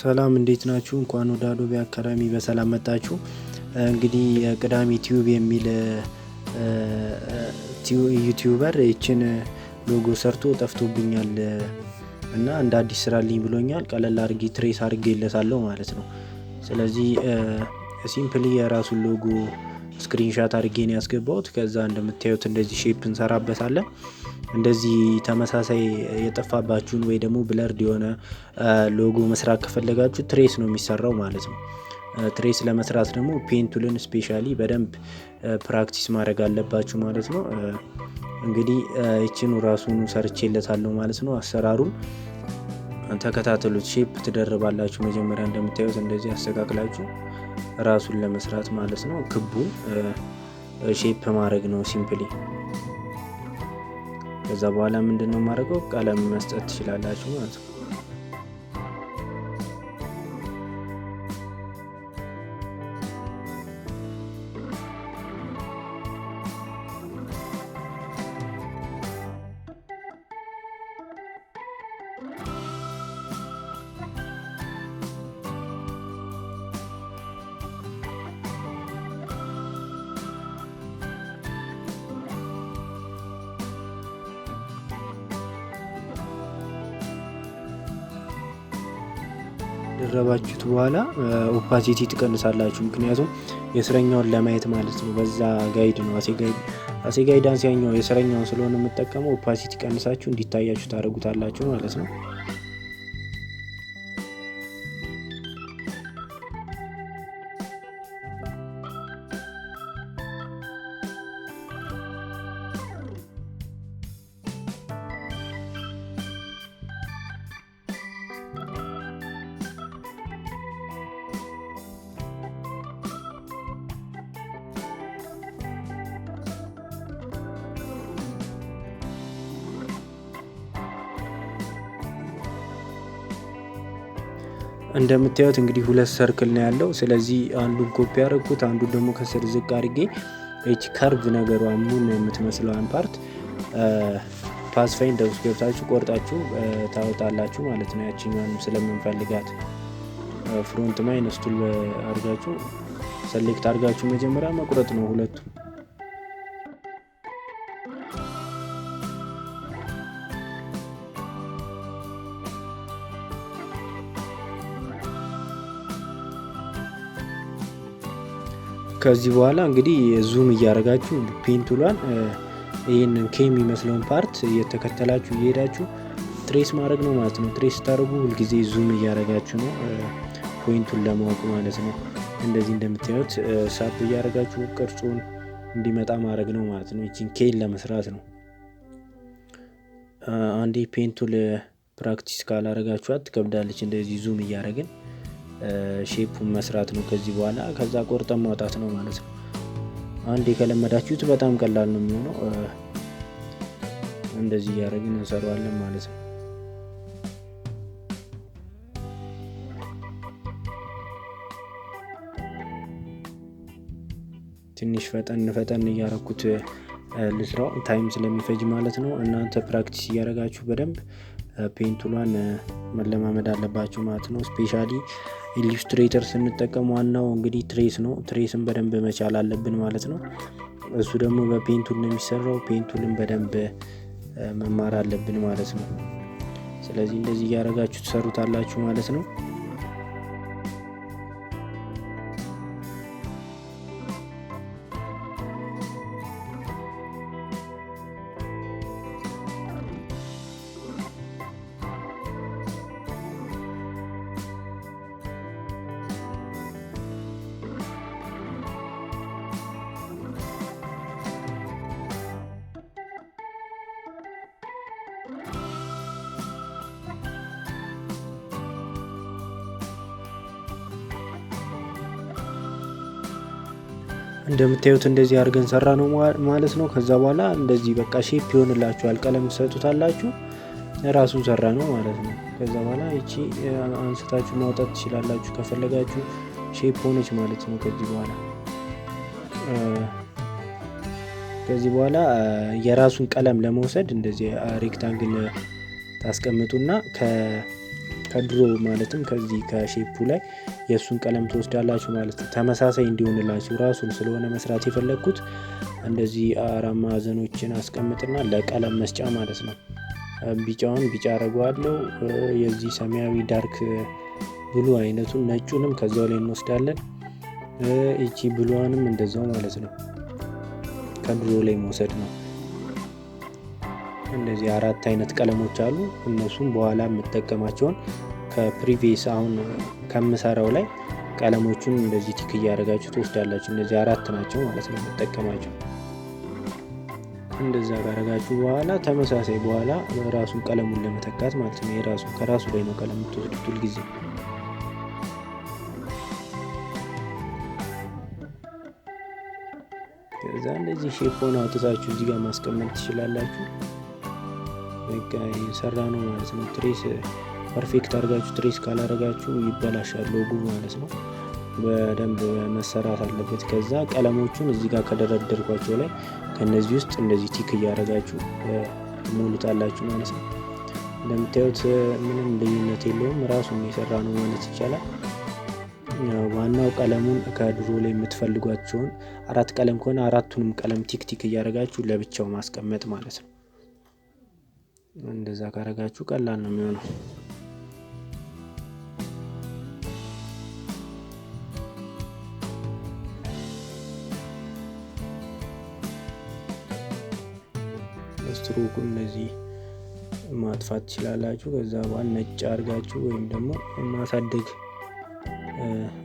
ሰላም እንዴት ናችሁ? እንኳን ወደ አዶቤ አካዳሚ በሰላም መጣችሁ። እንግዲህ ቅዳሜ ቲዩብ የሚል ዩቲዩበር ይችን ሎጎ ሰርቶ ጠፍቶብኛል እና እንደ አዲስ ስራልኝ ብሎኛል። ቀለል አድርጌ ትሬስ አድርጌለታለሁ ማለት ነው። ስለዚህ ሲምፕሊ የራሱን ሎጎ ስክሪንሻት አድርጌ ነው ያስገባሁት። ከዛ እንደምታዩት እንደዚህ ሼፕ እንሰራበታለን። እንደዚህ ተመሳሳይ የጠፋባችሁን ወይ ደግሞ ብለርድ የሆነ ሎጎ መስራት ከፈለጋችሁ ትሬስ ነው የሚሰራው ማለት ነው። ትሬስ ለመስራት ደግሞ ፔንቱልን ስፔሻሊ በደንብ ፕራክቲስ ማድረግ አለባችሁ ማለት ነው። እንግዲህ ይቺኑ ራሱን ሰርቼለታለሁ ማለት ነው። አሰራሩን ተከታተሉት። ሼፕ ትደርባላችሁ መጀመሪያ እንደምታዩት እንደዚህ አስተካክላችሁ ራሱን ለመስራት ማለት ነው። ክቡን ሼፕ ማድረግ ነው ሲምፕሊ። ከዛ በኋላ ምንድነው ማድረገው ቀለም መስጠት ትችላላችሁ ማለት ነው። ደረባችሁት በኋላ ኦፓሲቲ ትቀንሳላችሁ። ምክንያቱም የስረኛውን ለማየት ማለት ነው። በዛ ጋይድ ነው አሴ ጋይዳንስ ያኛው የስረኛውን ስለሆነ የምጠቀመው ኦፓሲቲ ቀንሳችሁ እንዲታያችሁ ታደርጉታላችሁ ማለት ነው። እንደምታዩት እንግዲህ ሁለት ሰርክል ነው ያለው። ስለዚህ አንዱን ኮፒ ያደረኩት አንዱን ደግሞ ከስር ዝቅ አድርጌ እቺ ከርቭ ነገሯ ሙን የምትመስለዋን ፓርት ፓስፋይንደር ውስጥ ገብታችሁ ቆርጣችሁ ታወጣላችሁ ማለት ነው። ያቺኛውን ስለምንፈልጋት ፍሮንት ማይነስ ቱል አድርጋችሁ ሰሌክት አድርጋችሁ መጀመሪያ መቁረጥ ነው ሁለቱ። ከዚህ በኋላ እንግዲህ ዙም እያደረጋችሁ ፔንቱሏን ይህንን የሚመስለውን ፓርት እየተከተላችሁ እየሄዳችሁ ትሬስ ማድረግ ነው ማለት ነው። ትሬስ ስታደርጉ ሁልጊዜ ዙም እያደረጋችሁ ነው ፖይንቱን ለማወቅ ማለት ነው። እንደዚህ እንደምታዩት ሳብ እያደረጋችሁ ቅርጹን እንዲመጣ ማድረግ ነው ማለት ነው። ይቺን ኬን ለመስራት ነው። አንዴ ፔንቱል ፕራክቲስ ካላረጋችኋት ትከብዳለች። እንደዚህ ዙም እያደረግን ሼፑን መስራት ነው ከዚህ በኋላ። ከዛ ቆርጠን ማውጣት ነው ማለት ነው። አንዴ ከለመዳችሁት በጣም ቀላል ነው የሚሆነው። እንደዚህ እያደረግን እንሰራዋለን ማለት ነው። ትንሽ ፈጠን እያረኩት ልስራው ታይም ስለሚፈጅ ማለት ነው። እናንተ ፕራክቲስ እያደረጋችሁ በደንብ ፔንቱሏን መለማመድ አለባችሁ ማለት ነው። ስፔሻሊ ኢሉስትሬተር ስንጠቀም ዋናው እንግዲህ ትሬስ ነው። ትሬስን በደንብ መቻል አለብን ማለት ነው። እሱ ደግሞ በፔንቱል ነው የሚሰራው። ፔንቱልን በደንብ መማር አለብን ማለት ነው። ስለዚህ እንደዚህ እያደረጋችሁ ትሰሩታላችሁ ማለት ነው። እንደምታዩት እንደዚህ አድርገን ሰራ ነው ማለት ነው። ከዛ በኋላ እንደዚህ በቃ ሼፕ ይሆንላችኋል። ቀለም ትሰጡታላችሁ ራሱን ሰራ ነው ማለት ነው። ከዛ በኋላ እቺ አንስታችሁ ማውጣት ትችላላችሁ ከፈለጋችሁ። ሼፕ ሆነች ማለት ነው። ከዚህ በኋላ የራሱን ቀለም ለመውሰድ እንደዚህ ሬክታንግል ታስቀምጡና ከድሮ ማለትም ከዚህ ከሼፑ ላይ የእሱን ቀለም ትወስዳላችሁ ማለት ነው። ተመሳሳይ እንዲሆንላችሁ ራሱን ስለሆነ መስራት የፈለግኩት እንደዚህ 4 ማዕዘኖችን አስቀምጥና ለቀለም መስጫ ማለት ነው። ቢጫውን ቢጫ አረገዋለሁ። የዚህ ሰማያዊ ዳርክ ብሉ አይነቱን ነጩንም ከዛው ላይ እንወስዳለን። እቺ ብሉዋንም እንደዛው ማለት ነው ከድሮ ላይ መውሰድ ነው። እንደዚህ 4 አይነት ቀለሞች አሉ። እነሱም በኋላ የምጠቀማቸውን ከፕሪቪየስ አሁን ከምሰራው ላይ ቀለሞቹን እንደዚህ ቲክ እያደረጋችሁ ትወስዳላችሁ። እነዚህ 4 ናቸው ማለት ነው የምጠቀማቸው። እንደዛ ካረጋችሁ በኋላ ተመሳሳይ በኋላ ራሱን ቀለሙን ለመተካት ማለት ነው የራሱ ከራሱ ላይ ነው ቀለም የምትወስዱት ሁል ጊዜ። ከዛ እንደዚህ ሼፑን አውጥታችሁ እዚህ ጋር ማስቀመጥ ትችላላችሁ። በቃ የሰራ ነው ማለት ነው። ትሬስ ፐርፌክት አድርጋችሁ ትሬስ ካላረጋችሁ ይበላሻል ሎጎ ማለት ነው። በደንብ መሰራት አለበት። ከዛ ቀለሞቹን እዚህ ጋር ከደረደርኳቸው ላይ ከነዚህ ውስጥ እንደዚህ ቲክ እያደረጋችሁ ትሞሉታላችሁ ማለት ነው። እንደምታዩት ምንም ልዩነት የለውም፣ ራሱን የሰራ ነው ማለት ይቻላል። ዋናው ቀለሙን ከድሮ ላይ የምትፈልጓቸውን 4 ቀለም ከሆነ 4ቱንም ቀለም ቲክ ቲክ እያደረጋችሁ ለብቻው ማስቀመጥ ማለት ነው። እንደዛ ካረጋችሁ ቀላል ነው የሚሆነው። ስትሮኩን እነዚህ ማጥፋት ትችላላችሁ። ከዛ በኋላ ነጭ አድርጋችሁ ወይም ደግሞ ማሳደግ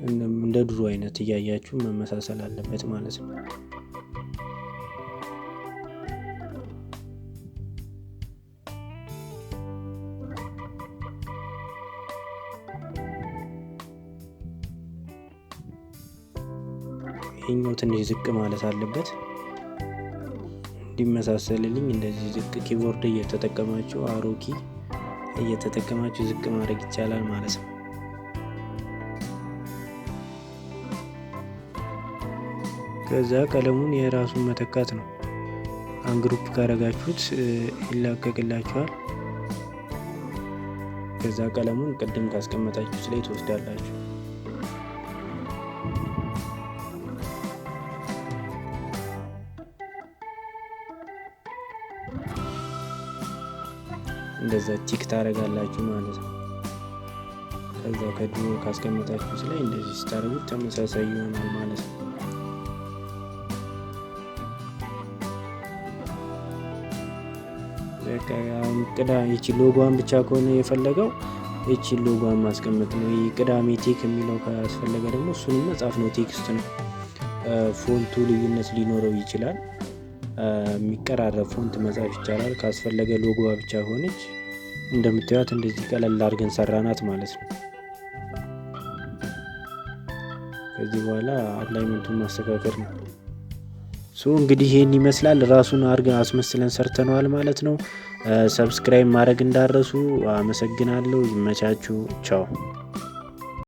እንደ ድሮ አይነት እያያችሁ መመሳሰል አለበት ማለት ነው። ይሄኛው ትንሽ ዝቅ ማለት አለበት እንዲመሳሰልልኝ። እንደዚህ ዝቅ ኪቦርድ እየተጠቀማችሁ አሮኪ እየተጠቀማችሁ ዝቅ ማድረግ ይቻላል ማለት ነው። ከዛ ቀለሙን የራሱን መተካት ነው። አንግሩፕ ካረጋችሁት ይላቀቅላችኋል። ከዛ ቀለሙን ቅድም ካስቀመጣችሁት ላይ ትወስዳላችሁ። እንደዛ ቲክ ታረጋላችሁ ማለት ነው። ከዛ ከድሮ ካስቀመጣችሁት ላይ እንደዚህ ስታረጉት ተመሳሳይ ይሆናል ማለት ነው። በቃ ይቺ ሎጎዋን ብቻ ከሆነ የፈለገው ይቺ ሎጎዋን ማስቀመጥ ነው። ይሄ ቅዳሜ ቴክ የሚለው ካስፈለገ ደግሞ እሱንም መጻፍ ነው። ቴክስት ነው። ፎንቱ ልዩነት ሊኖረው ይችላል። የሚቀራረብ ፎንት መጻፍ ይቻላል። ካስፈለገ ሎጎዋ ብቻ ሆነች እንደምታዩት እንደዚህ ቀለል አድርገን ሰራናት ማለት ነው። ከዚህ በኋላ አላይመንቱን ማስተካከል ነው። እንግዲህ ይሄን ይመስላል። ራሱን አድርገን አስመስለን ሰርተነዋል ማለት ነው። ሰብስክራይብ ማድረግ እንዳረሱ። አመሰግናለሁ። ይመቻችሁ። ቻው